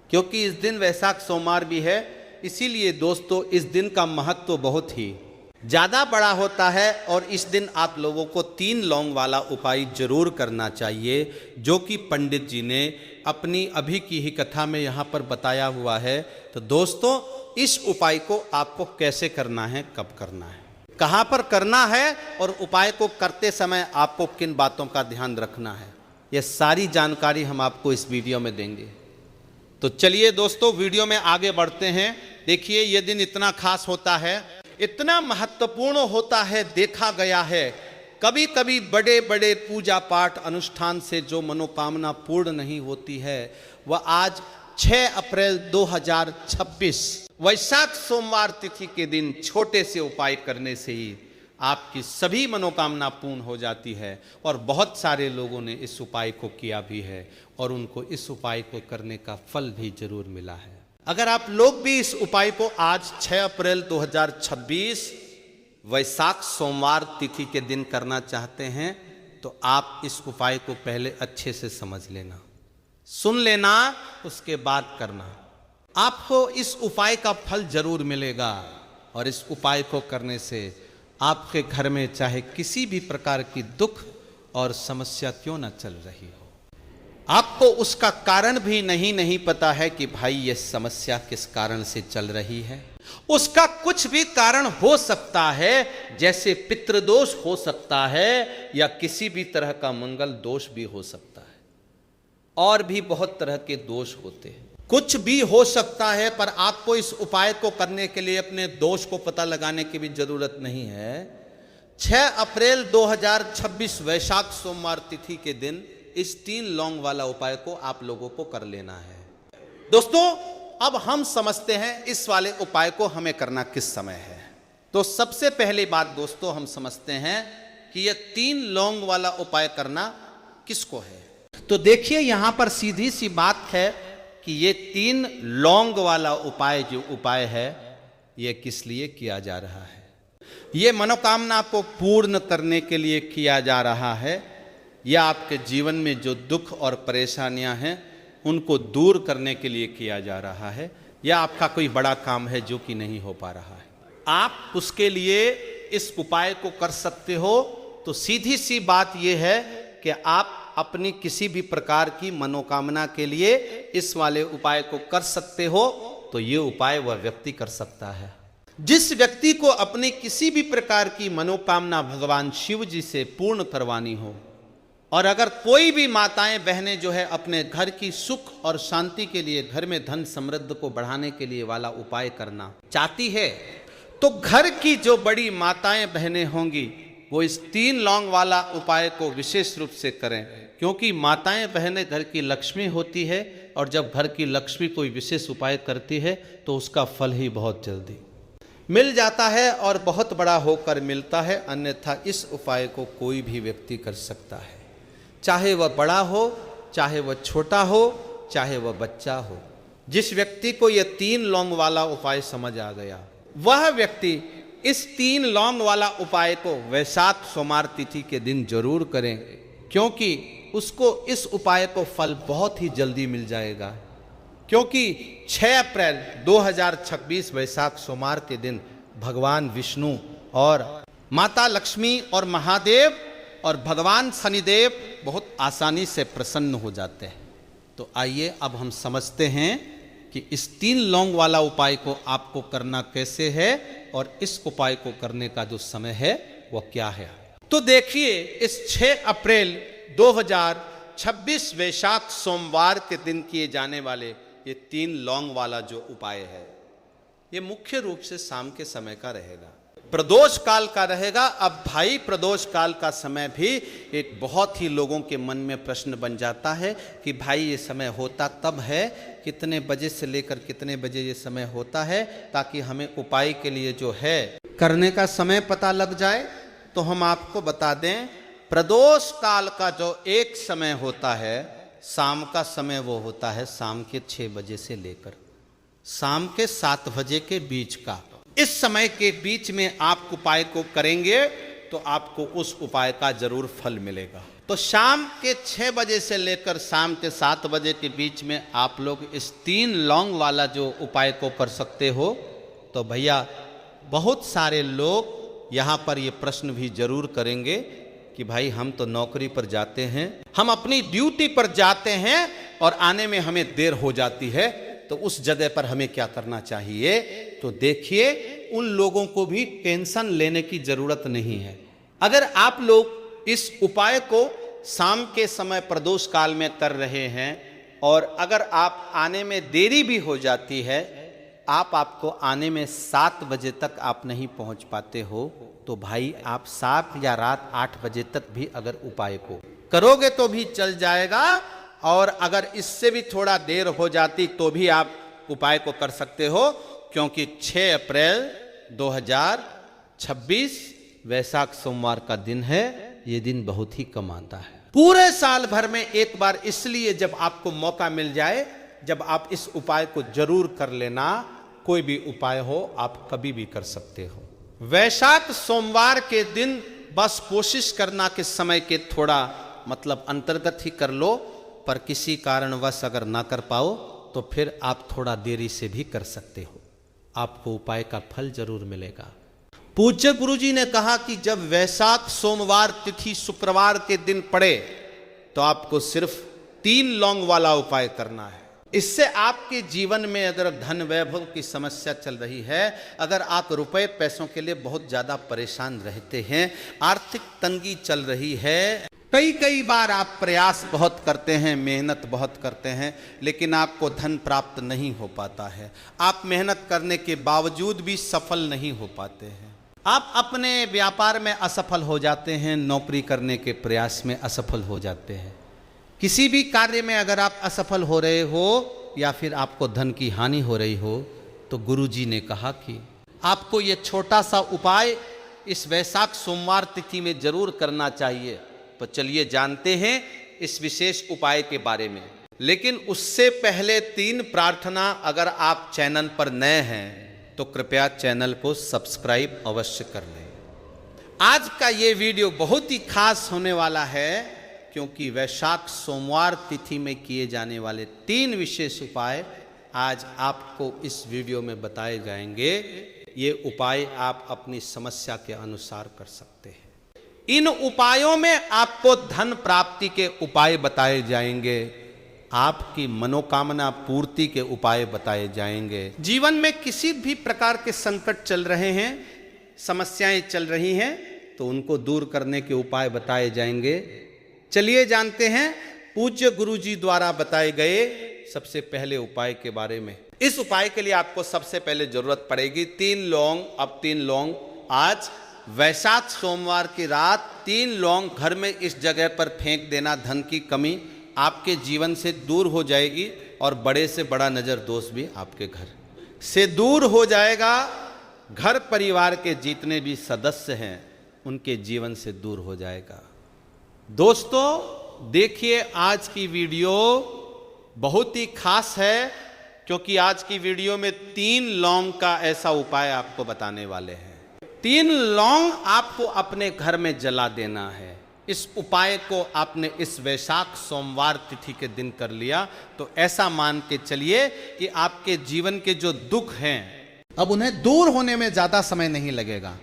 क्योंकि इस दिन वैशाख सोमवार भी है, इसीलिए दोस्तों इस दिन का महत्व बहुत ही ज़्यादा बड़ा होता है। और इस दिन आप लोगों को 3 लौंग वाला उपाय जरूर करना चाहिए, जो कि पंडित जी ने अपनी अभी की ही कथा में यहाँ पर बताया हुआ है। तो दोस्तों, इस उपाय को आपको कैसे करना है, कब करना है, कहाँ पर करना है, और उपाय को करते समय आपको किन बातों का ध्यान रखना है, ये सारी जानकारी हम आपको इस वीडियो में देंगे। तो चलिए दोस्तों, वीडियो में आगे बढ़ते हैं। देखिए, ये दिन इतना खास होता है, इतना महत्वपूर्ण होता है, देखा गया है कभी कभी बड़े बड़े पूजा पाठ अनुष्ठान से जो मनोकामना पूर्ण नहीं होती है, वह आज 6 अप्रैल 2026 वैशाख सोमवार तिथि के दिन छोटे से उपाय करने से ही आपकी सभी मनोकामना पूर्ण हो जाती है। और बहुत सारे लोगों ने इस उपाय को किया भी है, और उनको इस उपाय को करने का फल भी जरूर मिला है। अगर आप लोग भी इस उपाय को आज 6 अप्रैल 2026 वैशाख सोमवार तिथि के दिन करना चाहते हैं, तो आप इस उपाय को पहले अच्छे से समझ लेना, सुन लेना, उसके बाद करना। आपको इस उपाय का फल जरूर मिलेगा। और इस उपाय को करने से आपके घर में चाहे किसी भी प्रकार की दुख और समस्या क्यों न चल रही हो, आपको उसका कारण भी नहीं पता है कि भाई ये समस्या किस कारण से चल रही है। उसका कुछ भी कारण हो सकता है, जैसे पितृदोष हो सकता है, या किसी भी तरह का मंगल दोष भी हो सकता है, और भी बहुत तरह के दोष होते हैं। कुछ भी हो सकता है, पर आपको इस उपाय को करने के लिए अपने दोष को पता लगाने की भी जरूरत नहीं है। 6 अप्रैल 2026 वैशाख सोमवार तिथि के दिन इस 3 लौंग वाला उपाय को आप लोगों को कर लेना है। दोस्तों, अब हम समझते हैं इस वाले उपाय को हमें करना किस समय है। तो सबसे पहली बात दोस्तों, हम समझते हैं कि यह 3 लौंग वाला उपाय करना किसको है। तो देखिए, यहां पर सीधी सी बात है कि ये 3 लौंग वाला उपाय जो उपाय है, ये किस लिए किया जा रहा है। ये मनोकामना को पूर्ण करने के लिए किया जा रहा है, या आपके जीवन में जो दुख और परेशानियां हैं उनको दूर करने के लिए किया जा रहा है, या आपका कोई बड़ा काम है जो कि नहीं हो पा रहा है। आप उसके लिए इस उपाय को कर सकते हो, तो सीधी सी बात यह है कि आप अपनी किसी भी प्रकार की मनोकामना के लिए इस वाले उपाय को कर सकते हो, तो ये उपाय वह व्यक्ति कर सकता है। जिस व्यक्ति को अपनी किसी भी प्रकार की मनोकामना भगवान शिव जी से पूर्ण करवानी हो, और अगर कोई भी माताएं बहनें जो है अपने घर की सुख और शांति के लिए, घर में धन समृद्धि को बढ़ाने के लिए वाला उपाय करना चाहती है, तो घर की जो बड़ी माताएं बहनें होंगी वो इस 3 लौंग वाला उपाय को विशेष रूप से करें, क्योंकि माताएं बहनें घर की लक्ष्मी होती है, और जब घर की लक्ष्मी कोई विशेष उपाय करती है तो उसका फल ही बहुत जल्दी मिल जाता है और बहुत बड़ा होकर मिलता है। अन्यथा इस उपाय को कोई भी व्यक्ति कर सकता है, चाहे वह बड़ा हो, चाहे वह छोटा हो, चाहे वह बच्चा हो। जिस व्यक्ति को यह 3 लौंग वाला उपाय समझ आ गया, वह व्यक्ति इस 3 लौंग वाला उपाय को वैशाख सोमवार तिथि के दिन जरूर करें, क्योंकि उसको इस उपाय को फल बहुत ही जल्दी मिल जाएगा। क्योंकि 6 अप्रैल 2026 वैशाख सोमवार के दिन भगवान विष्णु और माता लक्ष्मी और महादेव और भगवान शनिदेव बहुत आसानी से प्रसन्न हो जाते हैं। तो आइए अब हम समझते हैं कि इस 3 लौंग वाला उपाय को आपको करना कैसे है, और इस उपाय को करने का जो समय है वह क्या है। तो देखिए, इस 6 अप्रैल 2026 वैशाख सोमवार के दिन किए जाने वाले ये 3 लौंग वाला जो उपाय है, ये मुख्य रूप से शाम के समय का रहेगा, प्रदोष काल का रहेगा। अब भाई, प्रदोष काल का समय भी एक बहुत ही लोगों के मन में प्रश्न बन जाता है कि भाई ये समय होता तब है, कितने बजे से लेकर कितने बजे ये समय होता है, ताकि हमें उपाय के लिए जो है करने का समय पता लग जाए। तो हम आपको बता दें, प्रदोष काल का जो एक समय होता है, शाम का समय वो होता है शाम के 6 बजे से लेकर शाम के 7 बजे के बीच का। इस समय के बीच में आप उपाय को करेंगे तो आपको उस उपाय का जरूर फल मिलेगा। तो शाम के 6 बजे से लेकर शाम के 7 बजे के बीच में आप लोग इस 3 लौंग वाला जो उपाय को कर सकते हो। तो भैया, बहुत सारे लोग यहाँ पर ये प्रश्न भी जरूर करेंगे कि भाई हम तो नौकरी पर जाते हैं, हम अपनी ड्यूटी पर जाते हैं और आने में हमें देर हो जाती है, तो उस जगह पर हमें क्या करना चाहिए। तो देखिए, उन लोगों को भी टेंशन लेने की जरूरत नहीं है। अगर आप लोग इस उपाय को शाम के समय प्रदोष काल में कर रहे हैं, और अगर आप आने में देरी भी हो जाती है, आपको आने में 7 बजे तक आप नहीं पहुंच पाते हो, तो भाई आप 7 या रात 8 बजे तक भी अगर उपाय को करोगे तो भी चल जाएगा। और अगर इससे भी थोड़ा देर हो जाती तो भी आप उपाय को कर सकते हो, क्योंकि 6 अप्रैल 2026 वैशाख सोमवार का दिन है। ये दिन बहुत ही कम आता है पूरे साल भर में एक बार, इसलिए जब आपको मौका मिल जाए, जब आप इस उपाय को जरूर कर लेना। कोई भी उपाय हो आप कभी भी कर सकते हो। वैशाख सोमवार के दिन बस कोशिश करना कि समय के थोड़ा मतलब अंतर्गत ही कर लो, पर किसी कारणवश अगर ना कर पाओ तो फिर आप थोड़ा देरी से भी कर सकते हो, आपको उपाय का फल जरूर मिलेगा। पूज्य गुरु जी ने कहा कि जब वैशाख सोमवार तिथि शुक्रवार के दिन पड़े तो आपको सिर्फ 3 लौंग वाला उपाय करना है। इससे आपके जीवन में अगर धन वैभव की समस्या चल रही है, अगर आप रुपए पैसों के लिए बहुत ज्यादा परेशान रहते हैं, आर्थिक तंगी चल रही है, कई बार आप प्रयास बहुत करते हैं, मेहनत बहुत करते हैं, लेकिन आपको धन प्राप्त नहीं हो पाता है, आप मेहनत करने के बावजूद भी सफल नहीं हो पाते हैं, आप अपने व्यापार में असफल हो जाते हैं, नौकरी करने के प्रयास में असफल हो जाते हैं, किसी भी कार्य में अगर आप असफल हो रहे हो या फिर आपको धन की हानि हो रही हो, तो गुरुजी ने कहा कि आपको ये छोटा सा उपाय इस वैशाख सोमवार तिथि में जरूर करना चाहिए। तो चलिए जानते हैं इस विशेष उपाय के बारे में। लेकिन उससे पहले 3 प्रार्थना, अगर आप चैनल पर नए हैं तो कृपया चैनल को सब्सक्राइब अवश्य कर लें। आज का ये वीडियो बहुत ही खास होने वाला है, क्योंकि वैशाख सोमवार तिथि में किए जाने वाले 3 विशेष उपाय आज आपको इस वीडियो में बताए जाएंगे। ये उपाय आप अपनी समस्या के अनुसार कर सकते हैं। इन उपायों में आपको धन प्राप्ति के उपाय बताए जाएंगे, आपकी मनोकामना पूर्ति के उपाय बताए जाएंगे। जीवन में किसी भी प्रकार के संकट चल रहे हैं, समस्याएं चल रही हैं, तो उनको दूर करने के उपाय बताए जाएंगे। चलिए जानते हैं पूज्य गुरु जी द्वारा बताए गए सबसे पहले उपाय के बारे में। इस उपाय के लिए आपको सबसे पहले जरूरत पड़ेगी 3 लौंग। अब 3 लौंग, आज वैशाख सोमवार की रात 3 लौंग घर में इस जगह पर फेंक देना। धन की कमी आपके जीवन से दूर हो जाएगी और बड़े से बड़ा नजर दोष भी आपके घर से दूर हो जाएगा। घर परिवार के जितने भी सदस्य हैं उनके जीवन से दूर हो जाएगा। दोस्तों देखिए, आज की वीडियो बहुत ही खास है, क्योंकि आज की वीडियो में 3 लौंग का ऐसा उपाय आपको बताने वाले हैं। 3 लौंग आपको अपने घर में जला देना है। इस उपाय को आपने इस वैशाख सोमवार तिथि के दिन कर लिया तो ऐसा मान के चलिए कि आपके जीवन के जो दुख हैं अब उन्हें दूर होने में ज्यादा समय नहीं लगेगा।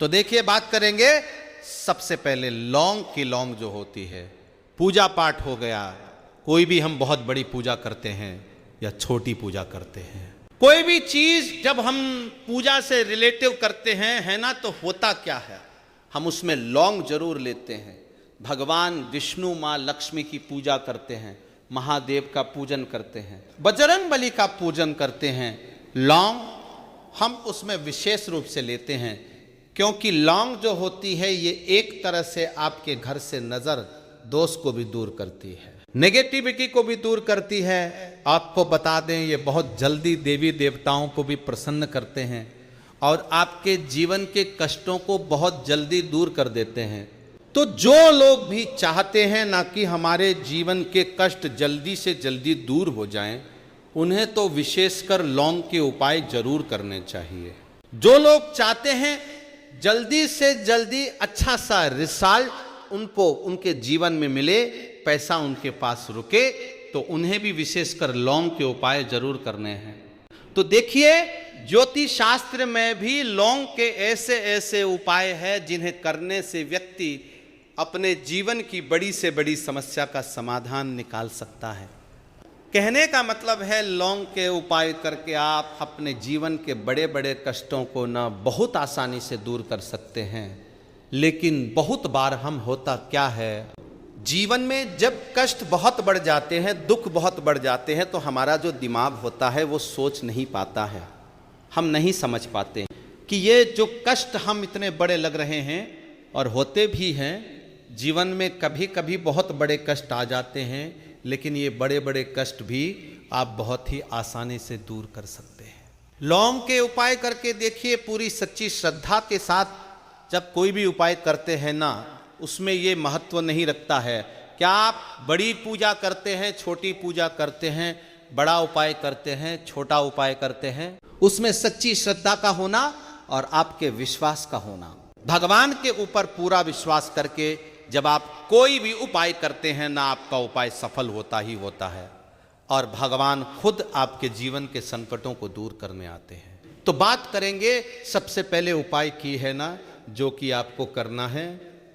तो देखिए, बात करेंगे सबसे पहले लौंग की। लौंग जो होती है, पूजा पाठ हो गया, कोई भी हम बहुत बड़ी पूजा करते हैं या छोटी पूजा करते हैं, कोई भी चीज जब हम पूजा से रिलेटिव करते हैं, है ना, तो होता क्या है, हम उसमें लौंग जरूर लेते हैं। भगवान विष्णु माँ लक्ष्मी की पूजा करते हैं, महादेव का पूजन करते हैं, बजरंग बली का पूजन करते हैं। लौंग हम उसमें विशेष रूप से लेते हैं, क्योंकि लौंग जो होती है ये एक तरह से आपके घर से नजर दोष को भी दूर करती है, नेगेटिविटी को भी दूर करती है। आपको बता दें, ये बहुत जल्दी देवी देवताओं को भी प्रसन्न करते हैं और आपके जीवन के कष्टों को बहुत जल्दी दूर कर देते हैं। तो जो लोग भी चाहते हैं ना कि हमारे जीवन के कष्ट जल्दी से जल्दी दूर हो जाएं, उन्हें तो विशेषकर लौंग के उपाय जरूर करने चाहिए। जो लोग चाहते हैं जल्दी से जल्दी अच्छा सा रिजल्ट उनको उनके जीवन में मिले, पैसा उनके पास रुके, तो उन्हें भी विशेषकर लौंग के उपाय जरूर करने हैं। तो देखिए, ज्योतिष शास्त्र में भी लौंग के ऐसे ऐसे उपाय हैं जिन्हें करने से व्यक्ति अपने जीवन की बड़ी से बड़ी समस्या का समाधान निकाल सकता है। कहने का मतलब है, लौंग के उपाय करके आप अपने जीवन के बड़े बड़े कष्टों को ना बहुत आसानी से दूर कर सकते हैं। लेकिन बहुत बार हम होता क्या है, जीवन में जब कष्ट बहुत बढ़ जाते हैं, दुख बहुत बढ़ जाते हैं, तो हमारा जो दिमाग होता है वो सोच नहीं पाता है, हम नहीं समझ पाते कि ये जो कष्ट हम इतने बड़े लग रहे हैं, और होते भी हैं जीवन में, कभी कभी बहुत बड़े कष्ट आ जाते हैं, लेकिन ये बड़े बड़े कष्ट भी आप बहुत ही आसानी से दूर कर सकते हैं। लौंग के उपाय करके देखिए, पूरी सच्ची श्रद्धा के साथ जब कोई भी उपाय करते हैं ना, उसमें ये महत्व नहीं रखता है क्या आप बड़ी पूजा करते हैं, छोटी पूजा करते हैं, बड़ा उपाय करते हैं, छोटा उपाय करते हैं। उसमें सच्ची श्रद्धा का होना और आपके विश्वास का होना, भगवान के ऊपर पूरा विश्वास करके जब आप कोई भी उपाय करते हैं ना, आपका उपाय सफल होता ही होता है और भगवान खुद आपके जीवन के संकटों को दूर करने आते हैं। तो बात करेंगे सबसे पहले उपाय की है ना, जो कि आपको करना है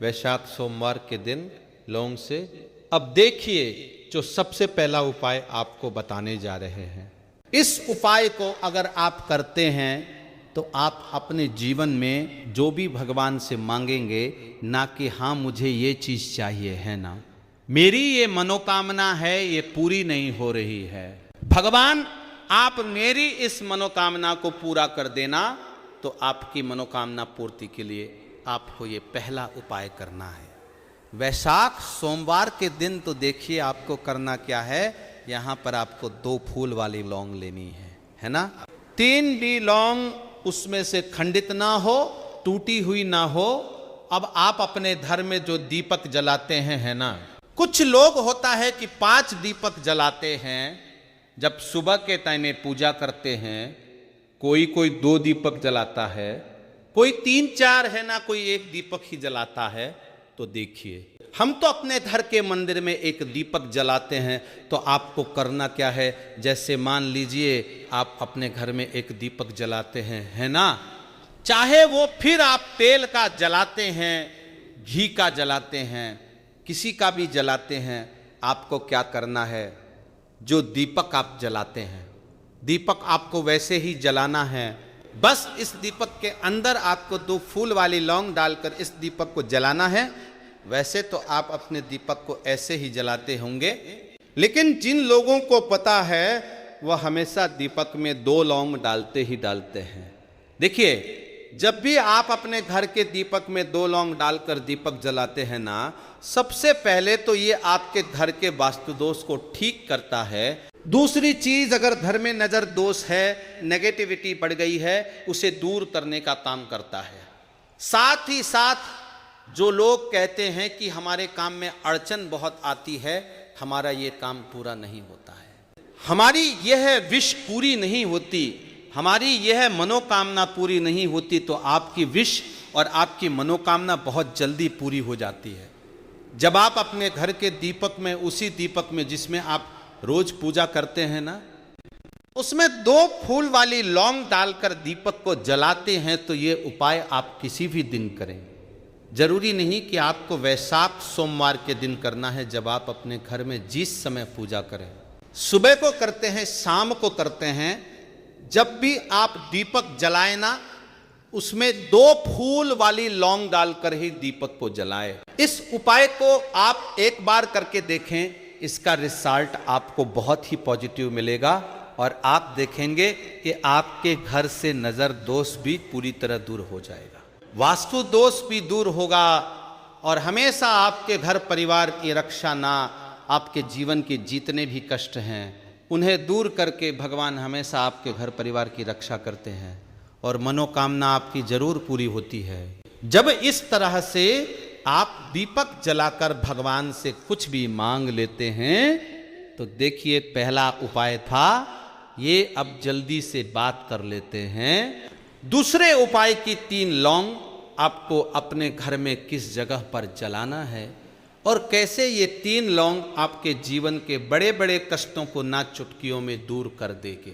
वैशाख सोमवार के दिन लौंग से। अब देखिए, जो सबसे पहला उपाय आपको बताने जा रहे हैं, इस उपाय को अगर आप करते हैं तो आप अपने जीवन में जो भी भगवान से मांगेंगे ना कि हाँ मुझे ये चीज चाहिए, है ना, मेरी ये मनोकामना है, ये पूरी नहीं हो रही है, भगवान आप मेरी इस मनोकामना को पूरा कर देना, तो आपकी मनोकामना पूर्ति के लिए आपको ये पहला उपाय करना है। वैशाख सोमवार के दिन तो देखिए आपको करना क्या है, यहाँ पर आपको 2 फूल वाली लौंग लेनी है ना। 3 भी लौंग उसमें से खंडित ना हो, टूटी हुई ना हो। अब आप अपने घर में जो दीपक जलाते हैं, है ना, कुछ लोग होता है कि 5 दीपक जलाते हैं जब सुबह के टाइम में पूजा करते हैं, कोई 2 दीपक जलाता है, कोई 3-4 है ना, कोई 1 दीपक ही जलाता है। तो देखिए, हम तो अपने घर के मंदिर में 1 दीपक जलाते हैं, तो आपको करना क्या है, जैसे मान लीजिए आप अपने घर में 1 दीपक जलाते हैं, है ना, चाहे वो फिर आप तेल का जलाते हैं, घी का जलाते हैं, किसी का भी जलाते हैं, आपको क्या करना है, जो दीपक आप जलाते हैं, दीपक आपको वैसे ही जलाना है। बस इस दीपक के अंदर आपको 2 फूल वाली लौंग डालकर इस दीपक को जलाना है। वैसे तो आप अपने दीपक को ऐसे ही जलाते होंगे, लेकिन जिन लोगों को पता है वह हमेशा दीपक में 2 लौंग डालते ही डालते हैं। देखिए, जब भी आप अपने घर के दीपक में 2 लौंग डालकर दीपक जलाते हैं ना, सबसे पहले तो ये आपके घर के वास्तु दोष को ठीक करता है। दूसरी चीज, अगर घर में नजर दोष है, नेगेटिविटी बढ़ गई है, उसे दूर करने का काम करता है। साथ ही साथ जो लोग कहते हैं कि हमारे काम में अड़चन बहुत आती है, हमारा ये काम पूरा नहीं होता है, हमारी यह विश पूरी नहीं होती, हमारी यह मनोकामना पूरी नहीं होती, तो आपकी विश और आपकी मनोकामना बहुत जल्दी पूरी हो जाती है। जब आप अपने घर के दीपक में, उसी दीपक में जिसमें आप रोज पूजा करते हैं ना, उसमें 2 फूल वाली लौंग डालकर दीपक को जलाते हैं, तो ये उपाय आप किसी भी दिन करें। जरूरी नहीं कि आपको वैशाख सोमवार के दिन करना है। जब आप अपने घर में जिस समय पूजा करें, सुबह को करते हैं, शाम को करते हैं, जब भी आप दीपक जलाए ना, उसमें 2 फूल वाली लौंग डालकर ही दीपक को जलाएं। इस उपाय को आप एक बार करके देखें, इसका रिजल्ट आपको बहुत ही पॉजिटिव मिलेगा और आप देखेंगे कि आपके घर से नजर दोष भी पूरी तरह दूर हो जाएगा, वास्तु दोष भी दूर होगा और हमेशा आपके घर परिवार की रक्षा ना, आपके जीवन के जितने भी कष्ट हैं उन्हें दूर करके भगवान हमेशा आपके घर परिवार की रक्षा करते हैं और मनोकामना आपकी जरूर पूरी होती है। जब इस तरह से आप दीपक जलाकर भगवान से कुछ भी मांग लेते हैं, तो देखिए, पहला उपाय था ये, अब जल्दी से बात कर लेते हैं। दूसरे उपाय की 3 लौंग आपको अपने घर में किस जगह पर जलाना है और कैसे ये 3 लौंग आपके जीवन के बड़े बड़े कष्टों को ना चुटकियों में दूर कर देंगे।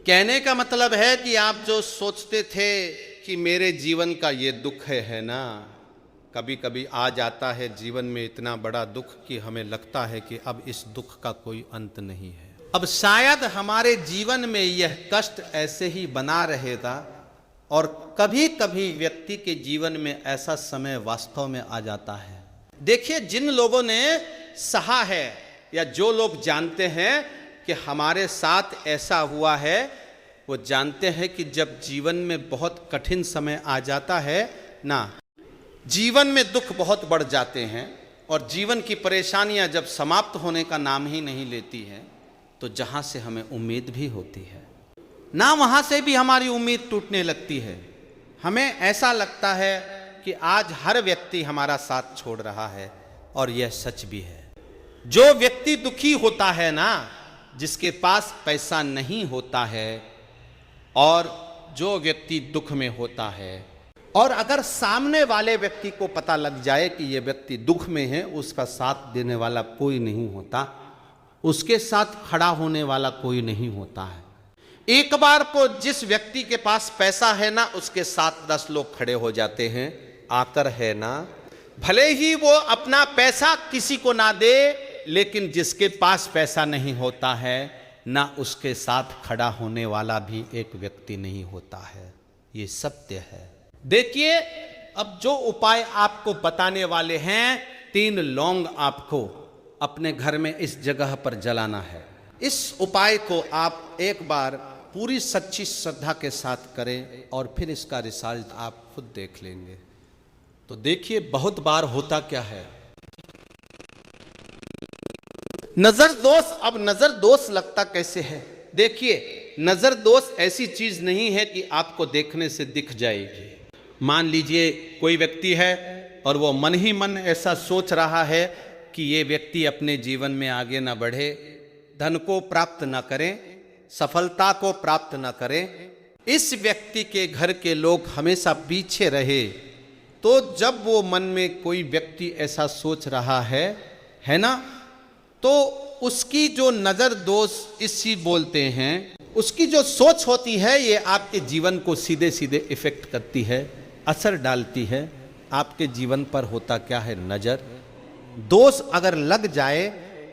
कहने का मतलब है कि आप जो सोचते थे कि मेरे जीवन का ये दुख है ना, कभी कभी आ जाता है जीवन में इतना बड़ा दुख कि हमें लगता है कि अब इस दुख का कोई अंत नहीं है, अब शायद हमारे जीवन में यह कष्ट ऐसे ही बना रहेगा। और कभी कभी व्यक्ति के जीवन में ऐसा समय वास्तव में आ जाता है। देखिए, जिन लोगों ने सहा है या जो लोग जानते हैं कि हमारे साथ ऐसा हुआ है, वो जानते हैं कि जब जीवन में बहुत कठिन समय आ जाता है ना, जीवन में दुख बहुत बढ़ जाते हैं और जीवन की परेशानियां जब समाप्त होने का नाम ही नहीं लेती हैं, तो जहां से हमें उम्मीद भी होती है ना, वहां से भी हमारी उम्मीद टूटने लगती है। हमें ऐसा लगता है कि आज हर व्यक्ति हमारा साथ छोड़ रहा है, और यह सच भी है। जो व्यक्ति दुखी होता है ना, जिसके पास पैसा नहीं होता है, और जो व्यक्ति दुख में होता है, और अगर सामने वाले व्यक्ति को पता लग जाए कि यह व्यक्ति दुख में है, उसका साथ देने वाला कोई नहीं होता, उसके साथ खड़ा होने वाला कोई नहीं होता है। एक बार को जिस व्यक्ति के पास पैसा है ना, उसके साथ 10 लोग खड़े हो जाते हैं आकर, है ना। भले ही वो अपना पैसा किसी को ना दे, लेकिन जिसके पास पैसा नहीं होता है ना, उसके साथ खड़ा होने वाला भी एक व्यक्ति नहीं होता है। ये सत्य है। देखिए, अब जो उपाय आपको बताने वाले हैं, 3 लौंग आपको अपने घर में इस जगह पर जलाना है। इस उपाय को आप एक बार पूरी सच्ची श्रद्धा के साथ करें और फिर इसका रिजल्ट आप खुद देख लेंगे। तो देखिए, बहुत बार होता क्या है, नजर दोष। अब नजर दोष लगता कैसे है? देखिए, नजर दोष ऐसी चीज नहीं है कि आपको देखने से दिख जाएगी। मान लीजिए कोई व्यक्ति है और वो मन ही मन ऐसा सोच रहा है कि ये व्यक्ति अपने जीवन में आगे ना बढ़े, धन को प्राप्त ना करें, सफलता को प्राप्त ना करें, इस व्यक्ति के घर के लोग हमेशा पीछे रहे। तो जब वो मन में कोई व्यक्ति ऐसा सोच रहा है ना, तो उसकी जो नजर दोष इसी बोलते हैं, उसकी जो सोच होती है, ये आपके जीवन को सीधे सीधे इफेक्ट करती है, असर डालती है। आपके जीवन पर होता क्या है, नजर। दोष अगर लग जाए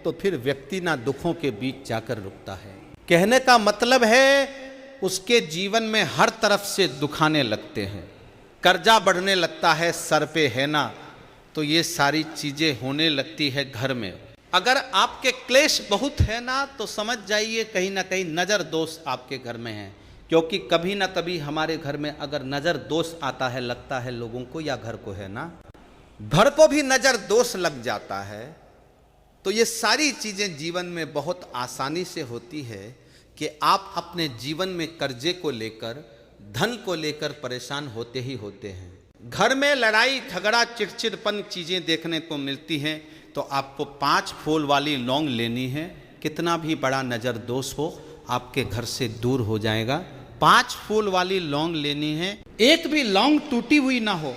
तो फिर व्यक्ति ना दुखों के बीच जाकर रुकता है। कहने का मतलब है उसके जीवन में हर तरफ से दुखाने लगते हैं, कर्जा बढ़ने लगता है सर पे, है ना, तो ये सारी चीजें होने लगती है घर में। अगर आपके क्लेश बहुत है ना तो समझ जाइए कहीं ना कहीं नजर दोष आपके घर में है, क्योंकि कभी ना कभी हमारे घर में अगर नजर दोष आता है, लगता है लोगों को या घर को, है ना, घर को भी नजर दोष लग जाता है। तो ये सारी चीजें जीवन में बहुत आसानी से होती है कि आप अपने जीवन में कर्जे को लेकर, धन को लेकर परेशान होते ही होते हैं। घर में लड़ाई झगड़ा चिड़चिड़पन चीजें देखने को मिलती हैं, तो आपको 5 फूल वाली लौंग लेनी है। कितना भी बड़ा नजर दोष हो आपके घर से दूर हो जाएगा। 5 फूल वाली लौंग लेनी है। एक भी लौंग टूटी हुई ना हो,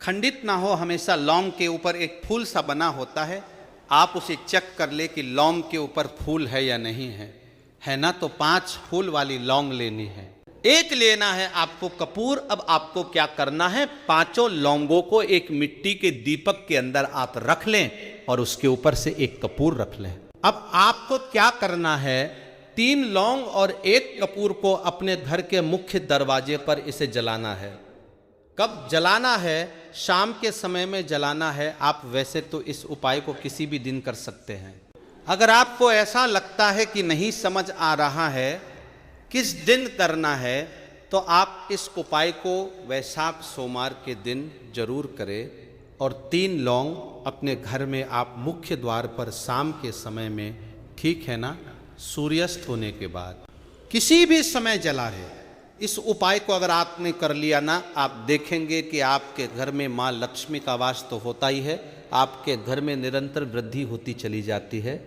खंडित ना हो, हमेशा लौंग के ऊपर एक फूल सा बना होता है। आप उसे चेक कर ले कि लौंग के ऊपर फूल है या नहीं है ना, तो 5 फूल वाली लौंग लेनी है। एक लेना है आपको कपूर। अब आपको क्या करना है, 5 लौंगों को एक मिट्टी के दीपक के अंदर आप रख लें और उसके ऊपर से एक कपूर रख लें। अब आपको क्या करना है, 3 लौंग और 1 कपूर को अपने घर के मुख्य दरवाजे पर इसे जलाना है। कब जलाना है, शाम के समय में जलाना है। आप वैसे तो इस उपाय को किसी भी दिन कर सकते हैं। अगर आपको ऐसा लगता है कि नहीं समझ आ रहा है किस दिन करना है, तो आप इस उपाय को वैशाख सोमवार के दिन जरूर करें। और 3 लौंग अपने घर में आप मुख्य द्वार पर शाम के समय में, ठीक है ना, सूर्यास्त होने के बाद किसी भी समय जला है। इस उपाय को अगर आपने कर लिया ना, आप देखेंगे कि आपके घर में माँ लक्ष्मी का वास तो होता ही है, आपके घर में निरंतर वृद्धि होती चली जाती है।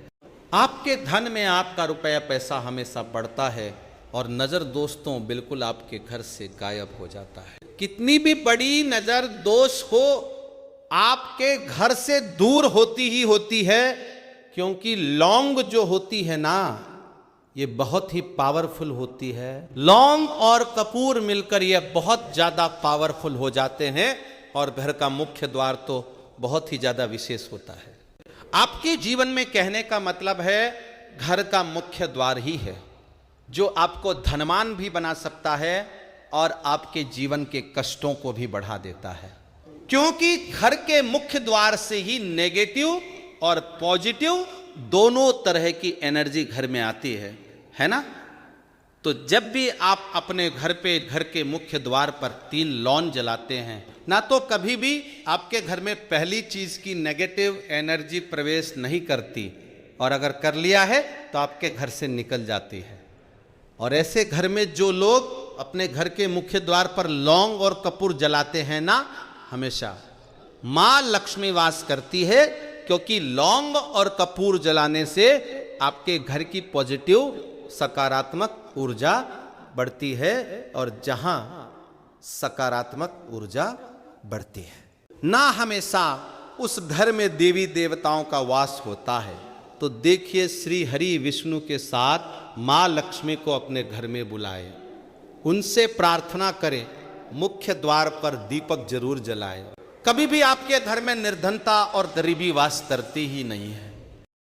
आपके धन में आपका रुपया पैसा हमेशा बढ़ता है और नज़र दोस्तों बिल्कुल आपके घर से गायब हो जाता है। कितनी भी बड़ी नज़र दोष हो आपके घर से दूर होती ही होती है, क्योंकि लौंग जो होती है ना, ये बहुत ही पावरफुल होती है। लौंग और कपूर मिलकर ये बहुत ज़्यादा पावरफुल हो जाते हैं और घर का मुख्य द्वार तो बहुत ही ज़्यादा विशेष होता है। आपके जीवन में कहने का मतलब है घर का मुख्य द्वार ही है जो आपको धनवान भी बना सकता है और आपके जीवन के कष्टों को भी बढ़ा देता है, क्योंकि घर के मुख्य द्वार से ही नेगेटिव और पॉजिटिव दोनों तरह की एनर्जी घर में आती है ना। तो जब भी आप अपने घर पे, घर के मुख्य द्वार पर 3 लौंग जलाते हैं ना, तो कभी भी आपके घर में पहली चीज की नेगेटिव एनर्जी प्रवेश नहीं करती, और अगर कर लिया है तो आपके घर से निकल जाती है। और ऐसे घर में जो लोग अपने घर के मुख्य द्वार पर लौंग और कपूर जलाते हैं ना, हमेशा माँ लक्ष्मी वास करती है, क्योंकि लौंग और कपूर जलाने से आपके घर की पॉजिटिव सकारात्मक ऊर्जा बढ़ती है, और जहां सकारात्मक ऊर्जा बढ़ती है ना, हमेशा उस घर में देवी देवताओं का वास होता है। तो देखिए, श्री हरि विष्णु के साथ माँ लक्ष्मी को अपने घर में बुलाए, उनसे प्रार्थना करें, मुख्य द्वार पर दीपक जरूर जलाएं। कभी भी आपके घर में निर्धनता और गरीबी वास करती ही नहीं है।